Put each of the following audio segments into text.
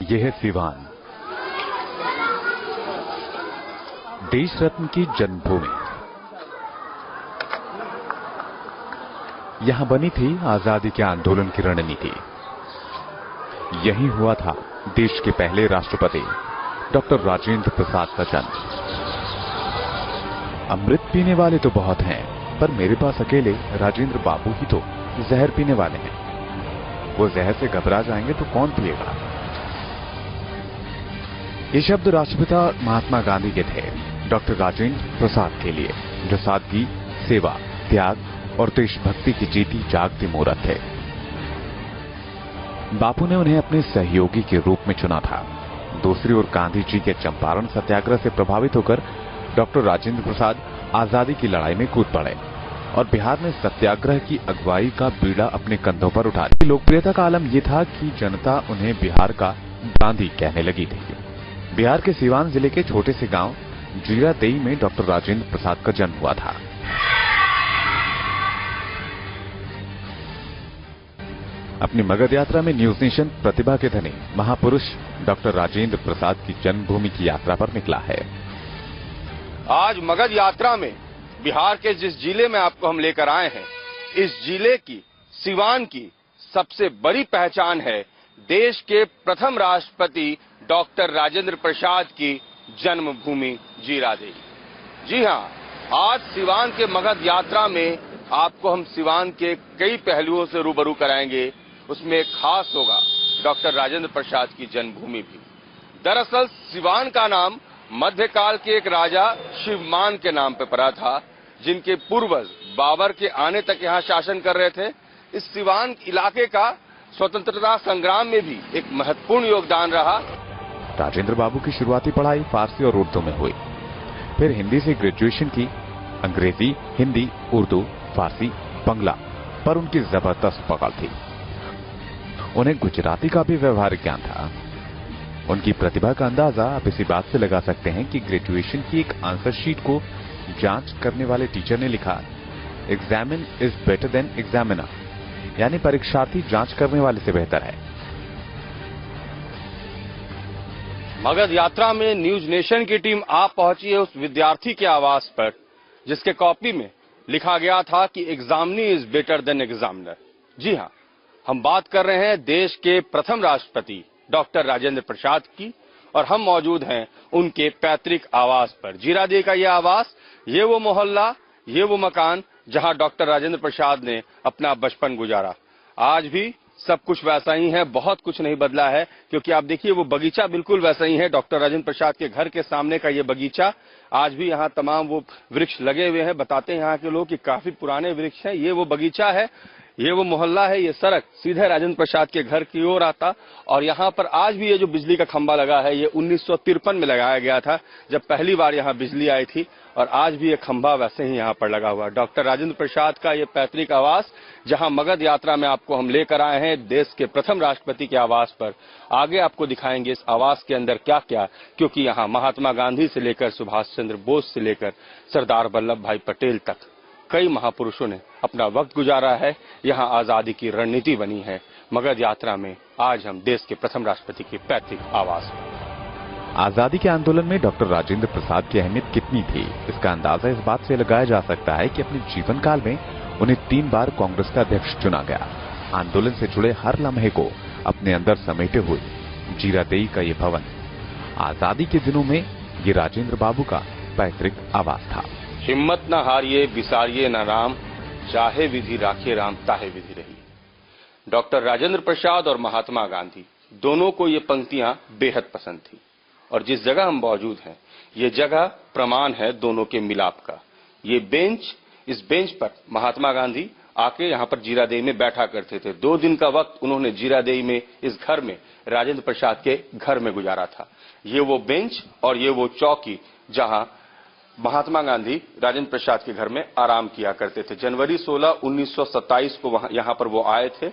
यह है सिवान, देश रत्न की जन्मभूमि। यहां बनी थी आजादी के आंदोलन की रणनीति। यही हुआ था देश के पहले राष्ट्रपति डॉक्टर राजेंद्र प्रसाद का जन्म। अमृत पीने वाले तो बहुत हैं, पर मेरे पास अकेले राजेंद्र बाबू ही तो जहर पीने वाले हैं। वो जहर से घबरा जाएंगे तो कौन पिएगा। ये शब्द राष्ट्रपिता महात्मा गांधी के थे डॉक्टर राजेंद्र प्रसाद के लिए, जो सादगी, सेवा, त्याग और देशभक्ति की जीती जागती मूरत थे। बापू ने उन्हें अपने सहयोगी के रूप में चुना था। दूसरी ओर गांधी जी के चंपारण सत्याग्रह से प्रभावित होकर डॉक्टर राजेंद्र प्रसाद आजादी की लड़ाई में कूद पड़े और बिहार में सत्याग्रह की अगुवाई का बीड़ा अपने कंधों पर उठा लिया। लोकप्रियता का आलम यह था कि जनता उन्हें बिहार का गांधी कहने लगी थी। बिहार के सिवान जिले के छोटे से गांव जीरादेई में डॉक्टर राजेंद्र प्रसाद का जन्म हुआ था। अपनी मगध यात्रा में न्यूज नेशन प्रतिभा के धनी महापुरुष डॉक्टर राजेंद्र प्रसाद की जन्मभूमि की यात्रा पर निकला है। आज मगध यात्रा में बिहार के जिस जिले में आपको हम लेकर आए हैं, इस जिले की, सिवान की सबसे बड़ी पहचान है देश के प्रथम राष्ट्रपति डॉक्टर राजेंद्र प्रसाद की जन्मभूमि जीरादेई। जी हां, आज सिवान के मगध यात्रा में आपको हम सिवान के कई पहलुओं से रूबरू कराएंगे। उसमें एक खास होगा डॉक्टर राजेंद्र प्रसाद की जन्मभूमि भी। दरअसल सिवान का नाम मध्यकाल के एक राजा शिवमान के नाम पर पड़ा था, जिनके पूर्वज बाबर के आने तक यहां शासन कर रहे थे। इस सिवान इलाके का स्वतंत्रता संग्राम में भी एक महत्वपूर्ण योगदान रहा। राजेंद्र बाबू की शुरुआती पढ़ाई फारसी और उर्दू में हुई, फिर हिंदी से ग्रेजुएशन की। अंग्रेजी, हिंदी, उर्दू, फारसी, बंगला पर उनकी जबरदस्त पकड़ थी। उन्हें गुजराती का भी व्यवहारिक ज्ञान था। उनकी प्रतिभा का अंदाजा आप इसी बात से लगा सकते हैं कि ग्रेजुएशन की एक आंसर शीट को जांच करने वाले टीचर ने लिखा, examine is better than examiner, यानी परीक्षार्थी जांच करने वाले से बेहतर है। मगध यात्रा में न्यूज नेशन की टीम आप पहुंची है उस विद्यार्थी के आवास पर, जिसके कॉपी में लिखा गया था कि examinee is better than examiner. जी हां, हम बात कर रहे हैं देश के प्रथम राष्ट्रपति डॉक्टर राजेंद्र प्रसाद की, और हम मौजूद हैं उनके पैतृक आवास पर। जीरादेई का यह आवास, ये वो मोहल्ला, ये वो मकान जहां डॉक्टर राजेंद्र प्रसाद ने अपना बचपन गुजारा। आज भी सब कुछ वैसा ही है, बहुत कुछ नहीं बदला है, क्योंकि आप देखिए वो बगीचा बिल्कुल वैसा ही है। डॉक्टर राजेंद्र प्रसाद के घर के सामने का ये बगीचा, आज भी यहाँ तमाम वो वृक्ष लगे हुए हैं। बताते हैं यहाँ के लोग कि काफी पुराने वृक्ष हैं। ये वो बगीचा है, ये वो मोहल्ला है। ये सड़क सीधे राजेंद्र प्रसाद के घर की ओर आता, और यहाँ पर आज भी ये जो बिजली का खंभा लगा है, ये 1953 में लगाया गया था, जब पहली बार यहाँ बिजली आई थी, और आज भी ये खंभा वैसे ही यहाँ पर लगा हुआ है। डॉक्टर राजेंद्र प्रसाद का ये पैतृक आवास, जहाँ मगध यात्रा में आपको हम लेकर आए हैं देश के प्रथम राष्ट्रपति के आवास पर। आगे आपको दिखाएंगे इस आवास के अंदर क्या क्या, क्योंकि यहाँ महात्मा गांधी से लेकर सुभाष चंद्र बोस से लेकर सरदार वल्लभ भाई पटेल तक कई महापुरुषों ने अपना वक्त गुजारा है। यहाँ आजादी की रणनीति बनी है। मगध यात्रा में आज हम देश के प्रथम राष्ट्रपति के पैतृक आवास पर। आजादी के आंदोलन में डॉक्टर राजेंद्र प्रसाद की अहमियत कितनी थी, इसका अंदाजा इस बात से लगाया जा सकता है कि अपने जीवन काल में उन्हें 3 बार कांग्रेस का अध्यक्ष चुना गया। आंदोलन से जुड़े हर लम्हे को अपने अंदर समेटे हुए जीरादेई का ये भवन आजादी के दिनों में ये राजेंद्र बाबू का पैतृक आवास था। हिम्मत न हारिए, बिसारिए न राम, चाहे विधि राखे राम, ताहे विधि रही। डॉक्टर राजेंद्र प्रसाद और महात्मा गांधी दोनों को ये पंक्तियां बेहद पसंद थी, और जिस जगह हम मौजूद हैं, ये जगह प्रमाण है दोनों के मिलाप का। ये बेंच, इस बेंच पर महात्मा गांधी आके यहाँ पर जीरादेई में बैठा करते थे। 2 दिन का वक्त उन्होंने जीरादेई में, इस घर में, राजेंद्र प्रसाद के घर में गुजारा था। ये वो बेंच और ये वो चौकी जहां महात्मा गांधी राजेंद्र प्रसाद के घर में आराम किया करते थे। जनवरी 16, 1927 को यहाँ पर वो आए थे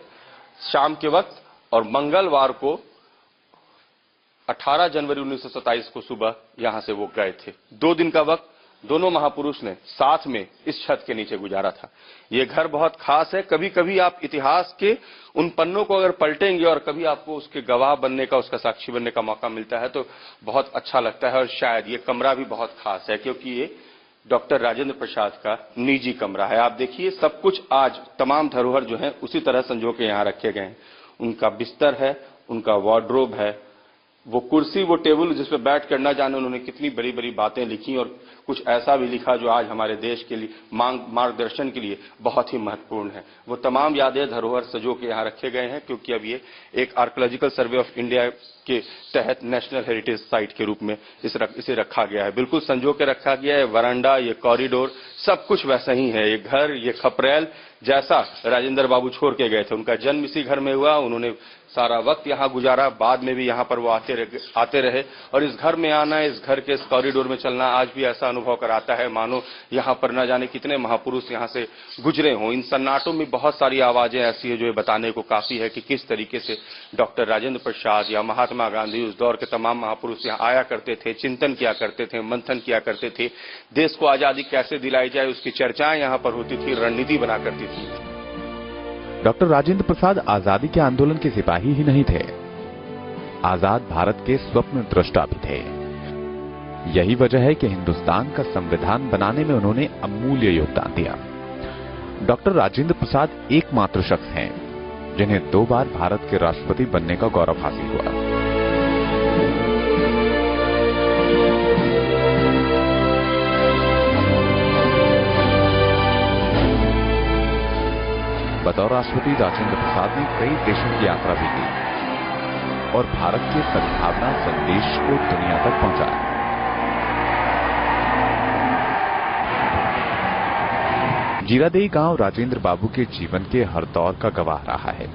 शाम के वक्त, और मंगलवार को 18 जनवरी 1927 को सुबह यहां से वो गए थे। 2 दिन का वक्त दोनों महापुरुष ने साथ में इस छत के नीचे गुजारा था। ये घर बहुत खास है। कभी कभी आप इतिहास के उन पन्नों को अगर पलटेंगे और कभी आपको उसके गवाह बनने का, उसका साक्षी बनने का मौका मिलता है तो बहुत अच्छा लगता है। और शायद ये कमरा भी बहुत खास है क्योंकि ये डॉक्टर राजेंद्र प्रसाद का निजी कमरा है। आप देखिए सब कुछ आज तमाम धरोहर जो है उसी तरह संजो के यहाँ रखे गए हैं। उनका बिस्तर है, उनका वार्डरोब है, वो कुर्सी, वो टेबल जिस पे बैठ कर न जाने उन्होंने कितनी बड़ी बड़ी बातें लिखी और कुछ ऐसा भी लिखा जो आज हमारे देश के लिए मार्गदर्शन के लिए बहुत ही महत्वपूर्ण है। वो तमाम यादें धरोहर सजो के यहाँ रखे गए हैं क्योंकि अब ये एक आर्कियोलॉजिकल सर्वे ऑफ इंडिया के तहत नेशनल हेरिटेज साइट के रूप में इसे रखा गया है। बिल्कुल संजो के रखा गया है। वरांडा, ये कॉरिडोर, सब कुछ वैसा ही है। ये घर, ये खपरेल जैसा राजेंद्र बाबू छोड़ के गए थे। उनका जन्म इसी घर में हुआ, उन्होंने सारा वक्त यहाँ गुजारा, बाद में भी यहाँ पर वो आते रहे और इस घर में आना, इस घर के इस कॉरिडोर में चलना आज भी ऐसा अनुभव कराता है मानो यहाँ पर न जाने कितने महापुरुष यहाँ से गुजरे हों। इन सन्नाटों में बहुत सारी आवाजें ऐसी है जो ये बताने को काफी है कि किस तरीके से डॉक्टर राजेंद्र प्रसाद या महात्मा गांधी, उस दौर के तमाम महापुरुष यहाँ आया करते थे, चिंतन किया करते थे, मंथन किया करते थे। देश को आजादी कैसे दिलाई जाए उसकी चर्चाएं यहाँ पर होती थी, रणनीति बना करती थी। डॉक्टर राजेंद्र प्रसाद आजादी के आंदोलन के सिपाही ही नहीं थे, आजाद भारत के स्वप्न दृष्टा भी थे। यही वजह है कि हिंदुस्तान का संविधान बनाने में उन्होंने अमूल्य योगदान दिया। डॉक्टर राजेंद्र प्रसाद एकमात्र शख्स हैं जिन्हें 2 बार भारत के राष्ट्रपति बनने का गौरव हासिल हुआ। बतौर राष्ट्रपति राजेंद्र प्रसाद ने कई देशों की यात्रा भी की और भारत के सद्भावना संदेश को दुनिया तक पहुंचाया। जीरादेई गांव राजेंद्र बाबू के जीवन के हर दौर का गवाह रहा है।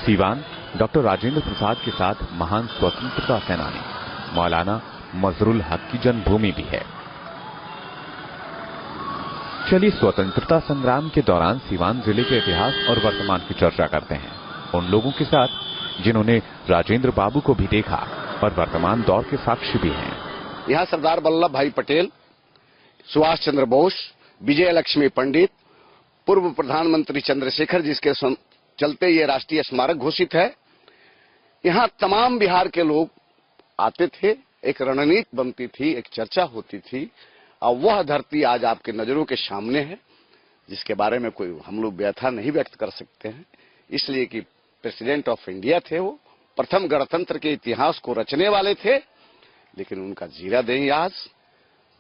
सीवान डॉक्टर राजेंद्र प्रसाद के साथ महान स्वतंत्रता सेनानी मौलाना मजरुल हक की जन्मभूमि भी है। चलिए स्वतंत्रता संग्राम के दौरान सीवान जिले के इतिहास और वर्तमान की चर्चा करते हैं उन लोगों के साथ जिन्होंने राजेंद्र बाबू को भी देखा और वर्तमान दौर के साक्षी भी हैं। यहाँ सरदार वल्लभ भाई पटेल, सुभाष चंद्र बोस, विजय लक्ष्मी पंडित, पूर्व प्रधानमंत्री चंद्रशेखर जिसके चलते ये राष्ट्रीय स्मारक घोषित है। यहाँ तमाम बिहार के लोग आते थे, एक रणनीति बनती थी, एक चर्चा होती थी और वह धरती आज आपके नजरों के सामने है जिसके बारे में कोई हम लोग व्यथा नहीं व्यक्त कर सकते हैं, इसलिए कि प्रेसिडेंट ऑफ इंडिया थे, वो प्रथम गणतंत्र के इतिहास को रचने वाले थे। लेकिन उनका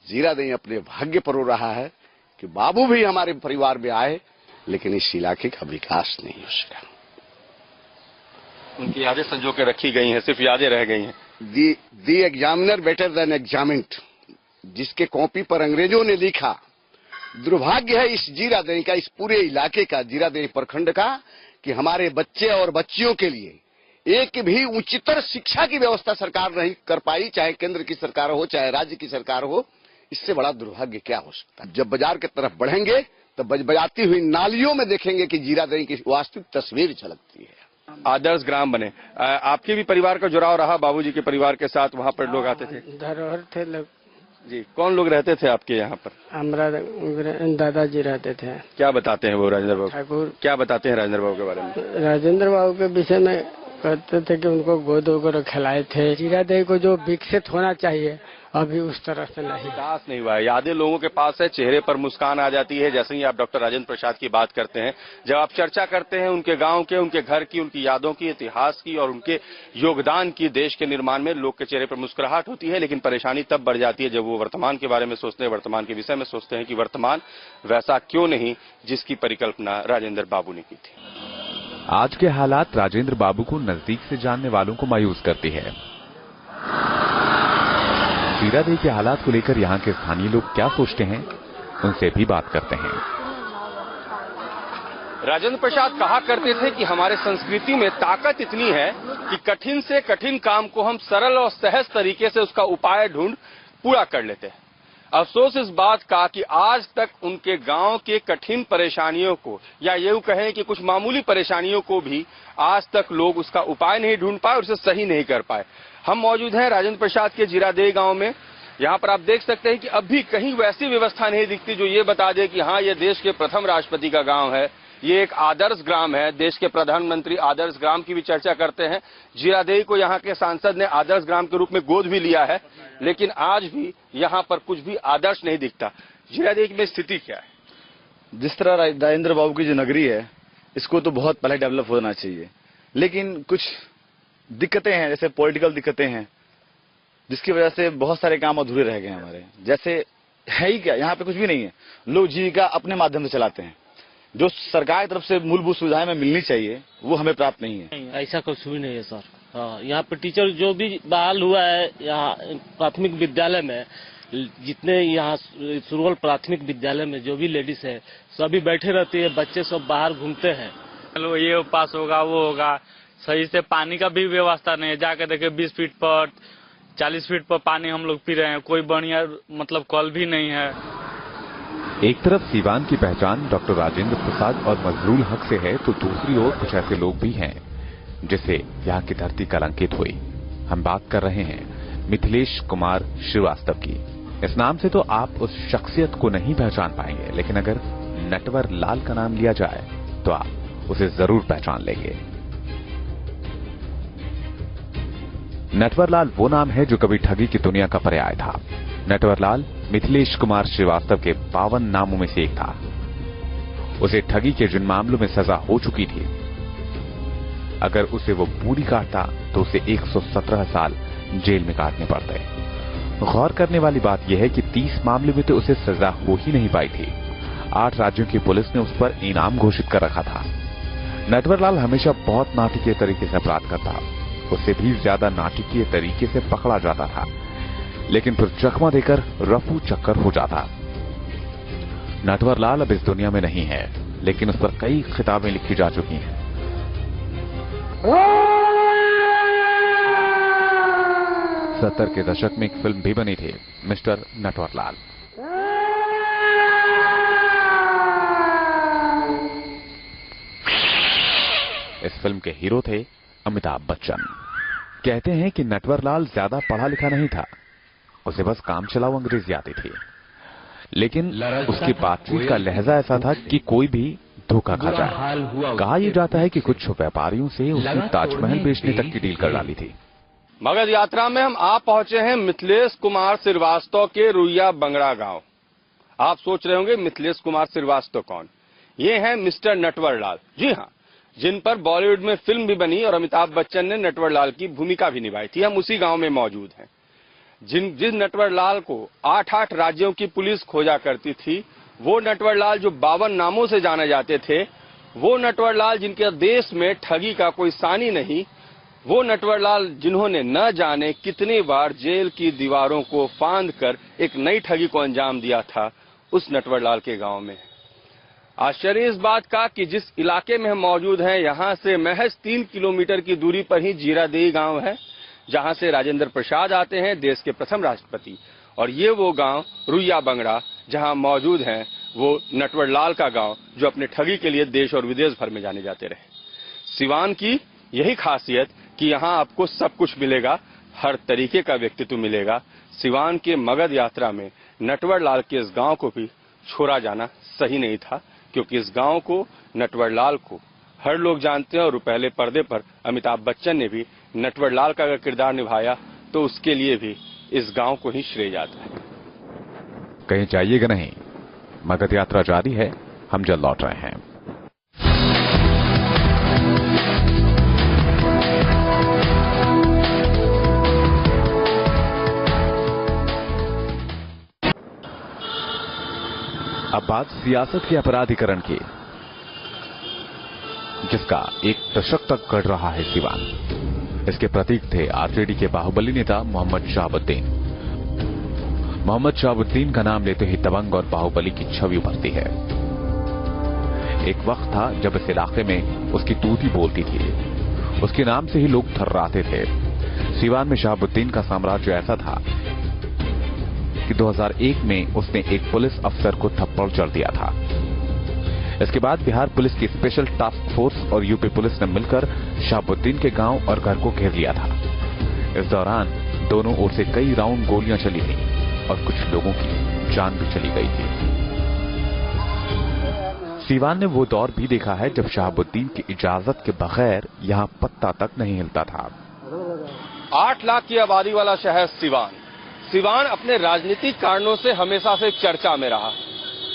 जीरादेई अपने भाग्य पर रो रहा है कि बाबू भी हमारे परिवार में आए लेकिन इस इलाके का विकास नहीं हो सका। उनकी यादें संजो के रखी गई हैं, सिर्फ यादें रह गई हैं। दी एग्जामिनर बेटर देन एग्जामिन्ड, जिसके कॉपी पर अंग्रेजों ने लिखा। दुर्भाग्य है इस जीरादेई का, इस पूरे इलाके का, जीरादेई प्रखंड का, कि हमारे बच्चे और बच्चियों के लिए एक भी उच्चतर शिक्षा की व्यवस्था सरकार नहीं कर पाई, चाहे केंद्र की सरकार हो चाहे राज्य की सरकार हो। इससे बड़ा दुर्भाग्य क्या हो सकता है। जब बाजार की तरफ बढ़ेंगे तो बजबजाती हुई नालियों में देखेंगे कि जीरादेई की वास्तविक तस्वीर झलकती है। आदर्श ग्राम बने। आपके भी परिवार का जुड़ाव रहा बाबूजी के परिवार के साथ? वहाँ पर लोग आते थे? धरोहर थे लोग जी। कौन लोग रहते थे आपके यहाँ पर? हमारा दादाजी रहते थे। क्या बताते हैं वो राजेंद्र बाबू? ठाकुर। क्या बताते हैं राजेंद्र बाबू के बारे में? राजेंद्र बाबू के विषय में कहते थे कि उनको गोद वगैरह खिलाए थे। जीरादेई को जो विकसित होना चाहिए अभी उस तरह से नहीं, विकास नहीं हुआ है। यादें लोगों के पास है, चेहरे पर मुस्कान आ जाती है जैसे ही आप डॉक्टर राजेंद्र प्रसाद की बात करते हैं। जब आप चर्चा करते हैं उनके गांव के, उनके घर की, उनकी यादों की, इतिहास की और उनके योगदान की देश के निर्माण में, लोग के चेहरे पर मुस्कुराहट होती है। लेकिन परेशानी तब बढ़ जाती है जब वो वर्तमान के बारे में सोचते हैं, वर्तमान के विषय में सोचते हैं कि वर्तमान वैसा क्यों नहीं जिसकी परिकल्पना राजेंद्र बाबू ने की थी। आज के हालात राजेंद्र बाबू को नजदीक से जानने वालों को मायूस करती है। जीरादेई के हालात को लेकर यहाँ के स्थानीय लोग क्या सोचते हैं, उनसे भी बात करते हैं। राजेंद्र प्रसाद कहा करते थे कि हमारे संस्कृति में ताकत इतनी है कि कठिन से कठिन काम को हम सरल और सहज तरीके से उसका उपाय ढूंढ पूरा कर लेते हैं। अफसोस इस बात का कि आज तक उनके गांव के कठिन परेशानियों को, या यूं कहें कि कुछ मामूली परेशानियों को भी आज तक लोग उसका उपाय नहीं ढूंढ पाए और उसे सही नहीं कर पाए। हम मौजूद हैं राजेंद्र प्रसाद के जीरादेई गांव में। यहां पर आप देख सकते हैं कि अब भी कहीं वैसी व्यवस्था नहीं दिखती जो ये बता दे कि हाँ, ये देश के प्रथम राष्ट्रपति का गांव है, ये एक आदर्श ग्राम है। देश के प्रधानमंत्री आदर्श ग्राम की भी चर्चा करते हैं। जीरादेई को यहाँ के सांसद ने आदर्श ग्राम के रूप में गोद भी लिया है, लेकिन आज भी यहाँ पर कुछ भी आदर्श नहीं दिखता। जीरादेई में स्थिति क्या है? जिस तरह राजेंद्र बाबू की जो नगरी है, इसको तो बहुत पहले डेवलप होना चाहिए, लेकिन कुछ दिक्कतें हैं, जैसे पॉलिटिकल दिक्कतें हैं, जिसकी वजह से बहुत सारे काम अधूरे रह गए हमारे। जैसे है ही क्या, यहाँ पे कुछ भी नहीं है। लोग जीविका अपने माध्यम से चलाते हैं। जो सरकार की तरफ से मूलभूत सुविधाएं में मिलनी चाहिए वो हमें प्राप्त नहीं है। ऐसा कुछ भी नहीं है सर। हाँ, यहाँ पे टीचर जो भी बहाल हुआ है यहाँ प्राथमिक विद्यालय में, जितने यहाँ सुरवल प्राथमिक विद्यालय में जो भी लेडीज है सभी बैठे रहती है, बच्चे सब बाहर घूमते हैं। चलो ये पास होगा वो होगा, सही से पानी का भी व्यवस्था नहीं है। जाके देखे 20 फीट पर 40 फीट पर पानी हम लोग पी रहे हैं, कोई बढ़िया मतलब कल भी नहीं है। एक तरफ सीवान की पहचान डॉक्टर राजेंद्र प्रसाद और मजरूल हक से है, तो दूसरी ओर कुछ ऐसे लोग भी हैं जिससे यहाँ की धरती कलंकित हुई। हम बात कर रहे हैं मिथिलेश कुमार श्रीवास्तव की। इस नाम से तो आप उस शख्सियत को नहीं पहचान पाएंगे, लेकिन अगर नटवर लाल का नाम लिया जाए तो आप उसे जरूर पहचान लेंगे। नटवर लाल वो नाम है जो कभी ठगी की दुनिया का पर्याय था। नटवर लाल मिथिलेश कुमार श्रीवास्तव के 52 नामों में से एक था। उसे ठगी के जिन मामलों में सजा हो चुकी थी, अगर उसे वो पूरी काटता तो उसे 117 साल जेल में काटने पड़ते। गौर करने वाली बात यह है कि 30 मामले में तो उसे सजा हो ही नहीं पाई थी। 8 राज्यों की पुलिस ने उस पर इनाम घोषित कर रखा था। नटवर लाल हमेशा बहुत नाटकीय तरीके से अपराध करता, उससे भी ज्यादा नाटकीय तरीके से पकड़ा जाता था, लेकिन फिर चकमा देकर रफू चक्कर हो जाता। नटवर लाल अब इस दुनिया में नहीं है, लेकिन उस पर कई खिताबें लिखी जा चुकी हैं। 70 के दशक में एक फिल्म भी बनी थी, मिस्टर नटवर लाल। इस फिल्म के हीरो थे अमिताभ बच्चन। कहते हैं कि नटवर लाल ज्यादा पढ़ा लिखा नहीं था, उसे बस काम चलाओ अंग्रेजी आती थी, लेकिन उसकी बातचीत का लहजा ऐसा था कि कोई भी धोखा खा जाए। कहा यह जाता है कि कुछ व्यापारियों से उसने ताजमहल बेचने तक की डील कर डाली थी। मगध यात्रा में हम आप पहुंचे हैं मिथिलेश कुमार श्रीवास्तव के रुइया बंगड़ा गांव। आप सोच रहे होंगे मिथिलेश कुमार श्रीवास्तव कौन? ये हैं मिस्टर नटवर लाल। जी हाँ, जिन पर बॉलीवुड में फिल्म भी बनी और अमिताभ बच्चन ने नटवर लाल की भूमिका भी निभाई थी। हम उसी गांव में मौजूद हैं। जिस नटवर लाल को 8-8 राज्यों की पुलिस खोजा करती थी, वो नटवर लाल जो 52 नामों से जाने जाते थे, वो नटवर लाल जिनके देश में ठगी का कोई सानी नहीं, वो नटवर लाल जिन्होंने न जाने कितनी बार जेल की दीवारों को फांद कर एक नई ठगी को अंजाम दिया था, उस नटवर लाल के गांव में। आश्चर्य इस बात का कि जिस इलाके में हम मौजूद हैं, यहां से महज 3 किलोमीटर की दूरी पर ही जीरादेई गांव है, जहां से राजेंद्र प्रसाद आते हैं, देश के प्रथम राष्ट्रपति। और ये वो गांव रुइया बंगड़ा जहां मौजूद हैं, वो नटवर लाल का गांव जो अपने ठगी के लिए देश और विदेश भर में जाने जाते रहे। सिवान की यही खासियत कि यहाँ आपको सब कुछ मिलेगा, हर तरीके का व्यक्तित्व मिलेगा। सिवान के मगध यात्रा में नटवर लाल के इस गांव को भी छोड़ा जाना सही नहीं था, क्योंकि इस गांव को, नटवर लाल को हर लोग जानते हैं। और पहले पर्दे पर अमिताभ बच्चन ने भी नटवर लाल का अगर किरदार निभाया तो उसके लिए भी इस गांव को ही श्रेय जाता है। कहीं जाइएगा नहीं, मगध यात्रा जारी है, हम जल्द लौट रहे हैं। अब बात सियासत के अपराधीकरण की, जिसका 1 दशक तक गढ़ रहा है सिवान। इसके प्रतीक थे आरजेडी के बाहुबली नेता मोहम्मद शहाबुद्दीन। मोहम्मद शहाबुद्दीन का नाम लेते ही दबंग और बाहुबली की छवि उभरती है। एक वक्त था जब इस इलाके में उसकी तूती बोलती थी, उसके नाम से ही लोग थर्राते थे। सिवान में शहाबुद्दीन का साम्राज्य ऐसा था कि 2001 में उसने एक पुलिस अफसर को थप्पड़ जड़ दिया था। इसके बाद बिहार पुलिस की स्पेशल टास्क फोर्स और यूपी पुलिस ने मिलकर शहाबुद्दीन के गांव और घर को घेर लिया था। इस दौरान दोनों ओर से कई राउंड गोलियां चली थीं और कुछ लोगों की जान भी चली गई थी। सीवान ने वो दौर भी देखा है जब शहाबुद्दीन की इजाजत के बगैर यहां पत्ता तक नहीं हिलता था। 8 लाख की आबादी वाला शहर सीवान। सीवान अपने राजनीतिक कारणों से हमेशा से चर्चा में रहा।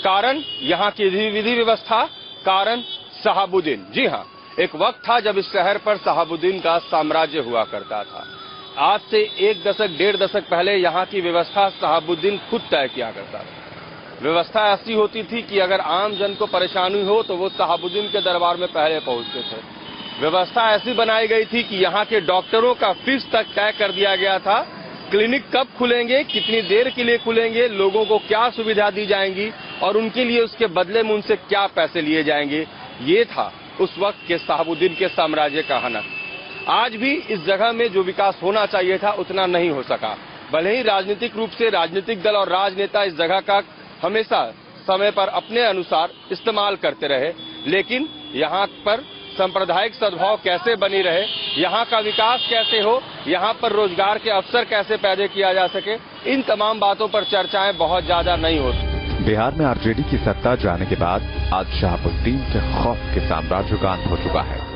कारण यहाँ की विधि व्यवस्था, कारण शहाबुद्दीन। जी हाँ, एक वक्त था जब इस शहर पर शहाबुद्दीन का साम्राज्य हुआ करता था। आज से 1 दशक 1.5 दशक पहले यहाँ की व्यवस्था शहाबुद्दीन खुद तय किया करता था। व्यवस्था ऐसी होती थी कि अगर आम जन को परेशानी हो तो वो शहाबुद्दीन के दरबार में पहले पहुंचते थे। व्यवस्था ऐसी बनाई गई थी कि यहाँ के डॉक्टरों का फीस तक तय कर दिया गया था। क्लिनिक कब खुलेंगे, कितनी देर के लिए खुलेंगे, लोगों को क्या सुविधा दी जाएंगी और उनके लिए उसके बदले में उनसे क्या पैसे लिए जाएंगे, ये था उस वक्त के शहाबुद्दीन के साम्राज्य का हनक। आज भी इस जगह में जो विकास होना चाहिए था उतना नहीं हो सका। भले ही राजनीतिक रूप से राजनीतिक दल और राजनेता इस जगह का हमेशा समय पर अपने अनुसार इस्तेमाल करते रहे, लेकिन यहाँ पर सांप्रदायिक सद्भाव कैसे बनी रहे, यहाँ का विकास कैसे हो, यहाँ पर रोजगार के अवसर कैसे पैदा किया जा सके, इन तमाम बातों पर चर्चाएं बहुत ज्यादा नहीं होती। बिहार में आरजेडी की सत्ता जाने के बाद आज शहाबुद्दीन के खौफ के साम्राज्य का अंत हो चुका है।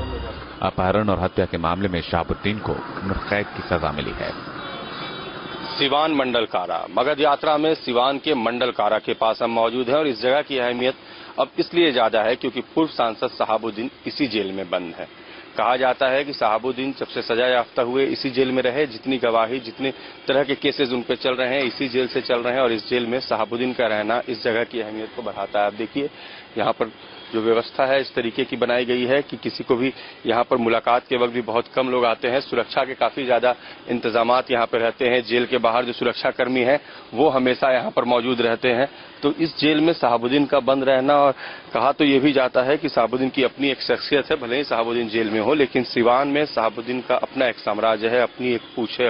अपहरण और हत्या के मामले में शहाबुद्दीन को कैद की सजा मिली है। सीवान मंडल कारा, मगध यात्रा में सीवान के मंडल कारा के पास हम मौजूद हैं और इस जगह की अहमियत अब इसलिए ज्यादा है क्योंकि पूर्व सांसद शहाबुद्दीन इसी जेल में बंद है। कहा जाता है कि शहाबुद्दीन जब से सजा याफ्ता हुए इसी जेल में रहे, जितनी गवाही, जितने तरह के केसेस उन पे चल रहे हैं इसी जेल से चल रहे हैं और इस जेल में शहाबुद्दीन का रहना इस जगह की अहमियत को बढ़ाता है। आप देखिए यहाँ पर जो व्यवस्था है इस तरीके की बनाई गई है कि किसी को भी यहाँ पर मुलाकात के वक्त भी बहुत कम लोग आते हैं। सुरक्षा के काफी ज्यादा इंतजामात यहाँ पर रहते हैं। जेल के बाहर जो सुरक्षाकर्मी हैं वो हमेशा यहाँ पर मौजूद रहते हैं। तो इस जेल में शहाबुद्दीन का बंद रहना, और कहा तो ये भी जाता है कि शहाबुद्दीन की अपनी एक शख्सियत है, भले ही शहाबुद्दीन जेल में हो, लेकिन सीवान में शहाबुद्दीन का अपना एक साम्राज्य है, अपनी एक पूछ है,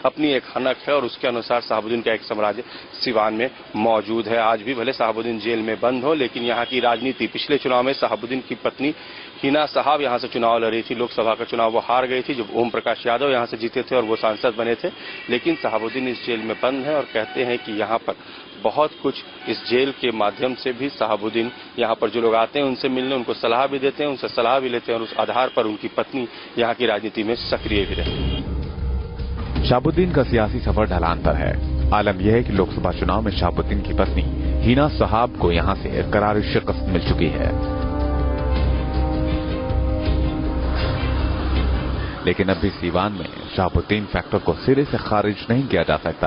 अपनी एक हनक है और उसके अनुसार शहाबुद्दीन का एक साम्राज्य सीवान में मौजूद है। आज भी भले शहाबुद्दीन जेल में बंद हो, लेकिन यहाँ की राजनीति, पिछले चुनाव में शहाबुद्दीन की पत्नी हिना साहब यहाँ से चुनाव लड़ी थी, लोकसभा का चुनाव वो हार गई थी जब ओम प्रकाश यादव यहाँ से जीते थे और वो सांसद बने थे। लेकिन शहाबुद्दीन इस जेल में बंद है और कहते हैं कि यहाँ पर बहुत कुछ इस जेल के माध्यम से भी शहाबुद्दीन यहाँ पर जो लोग आते हैं उनसे मिलने, उनको सलाह भी देते हैं, उनसे सलाह भी लेते हैं और उस आधार पर उनकी पत्नी यहाँ की राजनीति में सक्रिय भी रहती है। शहाबुद्दीन का सियासी सफर ढलान पर है। आलम यह है कि लोकसभा चुनाव में शहाबुद्दीन की पत्नी हिना साहब को यहां से करारी शिकस्त मिल चुकी है, लेकिन अब भी सीवान में शहाबुद्दीन फैक्टर को सिरे से खारिज नहीं किया जा सकता।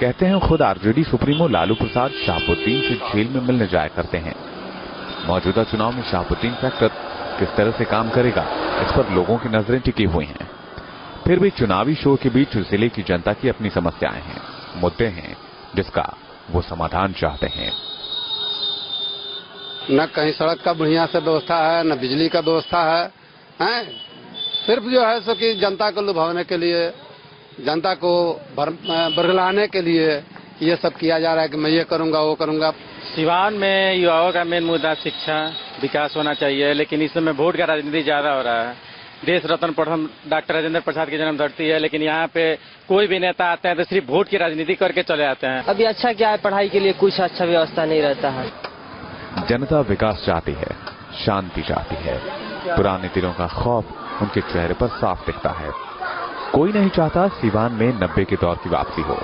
कहते हैं खुद आरजेडी सुप्रीमो लालू प्रसाद शहाबुद्दीन से जेल में मिलने जाया करते हैं। मौजूदा चुनाव में शहाबुद्दीन फैक्टर किस तरह से काम करेगा, इस पर लोगों की नजरें टिकी हुई हैं। फिर भी चुनावी शो के बीच जिले की जनता की अपनी समस्याएं हैं, मुद्दे हैं जिसका वो समाधान चाहते हैं। न कहीं सड़क का बढ़िया से व्यवस्था है, न बिजली का व्यवस्था है, सिर्फ जो है सो कि जनता को लुभाने के लिए, जनता को बरगलाने के लिए ये सब किया जा रहा है कि मैं ये करूंगा वो करूंगा। सीवान में युवाओं का मेन मुद्दा शिक्षा, विकास होना चाहिए, लेकिन इस समय वोट का राजनीति ज्यादा हो रहा है। देश रत्न प्रथम डॉक्टर राजेंद्र प्रसाद की जन्मधरती है, लेकिन यहाँ पे कोई भी नेता आता है तो सिर्फ वोट की राजनीति करके चले आते हैं। अभी अच्छा क्या है, पढ़ाई के लिए कुछ अच्छा व्यवस्था नहीं रहता है। जनता विकास चाहती है, शांति चाहती है। पुराने दिनों का खौफ उनके चेहरे पर साफ दिखता है। कोई नहीं चाहता सीवान में 90 के दौर की वापसी हो।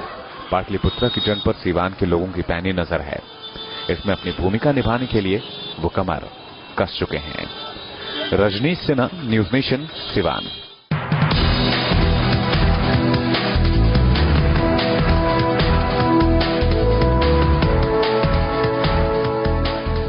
पाटलिपुत्र की जंग पर सीवान के लोगों की पैनी नजर है। इसमें अपनी भूमिका निभाने के लिए वो कमर कस चुके हैं। Rajnish Sinha, News Nation, Siwan.